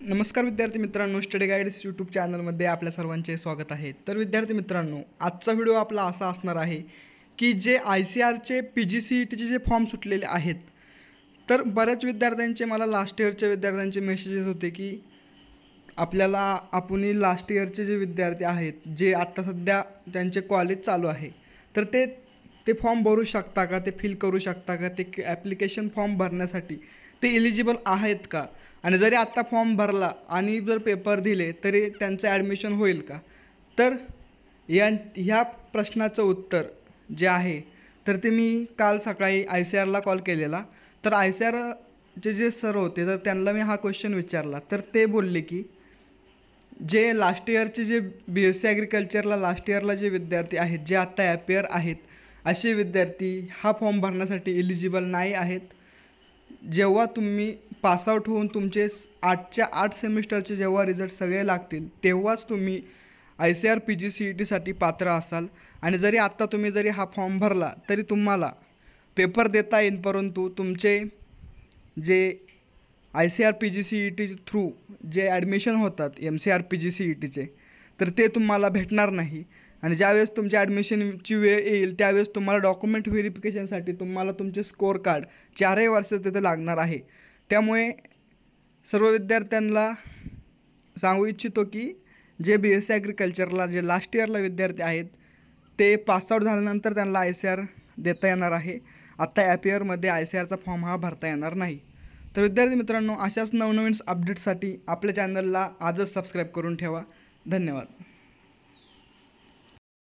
नमस्कार विद्यार्थी मित्रांनो, स्टडी गाईड्स यूट्यूब चॅनलमध्ये आपल्या सर्वांचे स्वागत आहे। तर विद्यार्थी मित्रांनो, आजचा व्हिडिओ आपला असा असणार आहे की जे ICARचे PGCETचे जे फॉर्म सुटलेले आहेत, तर बऱ्याच विद्यार्थ्यांचे मला लास्ट इयरच्या विद्यार्थ्यांचे मेसेजेस होते की आपल्याला आपण लास्ट इयरचे जे विद्यार्थी आहेत, जे आता सध्या त्यांचे कॉलेज चालू आहे, तर ते फॉर्म भरू शकता का, ते फिल करू शकता का, ते ॲप्लिकेशन फॉर्म भरण्यासाठी ते एलिजिबल आहेत का, आणि जरी आत्ता फॉर्म भरला आणि जर पेपर दिले तरी त्यांचं ॲडमिशन होईल का। तर ह्या प्रश्नाचं उत्तर जे आहे तर ते मी काल सकाळी ICARला कॉल केलेला। तर ICARचे जे सर होते, तर त्यांना मी हा क्वेश्चन विचारला, तर ते बोलले की जे लास्ट इयरचे जे BSc ॲग्रिकल्चरला लास्ट इयरला जे विद्यार्थी आहेत, जे आत्ता ॲपियर आहेत, असे विद्यार्थी हा फॉर्म भरण्यासाठी एलिजिबल नाही आहेत। जेव्हा तुम्ही पासआउट होऊन तुमचे 8च्या 8 सेमिस्टरचे जेव्हा रिझल्ट सगळे लागतील, तेव्हाच तुम्ही ICAR PGCETसाठी पात्र असाल। आणि जरी आत्ता तुम्ही जरी हा फॉर्म भरला तरी तुम्हाला पेपर देता येईल, परंतु तुमचे जे ICAR PGCET थ्रू जे ॲडमिशन होतात MCR PGCETचे, तर ते तुम्हाला भेटणार नाही। आणि ज्यावेळेस तुमच्या ॲडमिशनची वेळ येईल त्यावेळेस तुम्हाला डॉक्युमेंट व्हेरिफिकेशनसाठी तुम्हाला तुमचे स्कोअर कार्ड 4 वर्ष तिथे लागणार आहे। त्यामुळे सर्व विद्यार्थ्यांना सांगू इच्छितो की जे BSc ॲग्रिकल्चरला जे लास्ट इयरला विद्यार्थी आहेत, ते पासआउट झाल्यानंतर त्यांना ICAR देता येणार आहे। आत्ता ॲपियरमध्ये ICARचा फॉर्म हा भरता येणार नाही। तर विद्यार्थी मित्रांनो, अशाच नवनवीन अपडेट्ससाठी आपल्या चॅनलला आजच सबस्क्राईब करून ठेवा। धन्यवाद।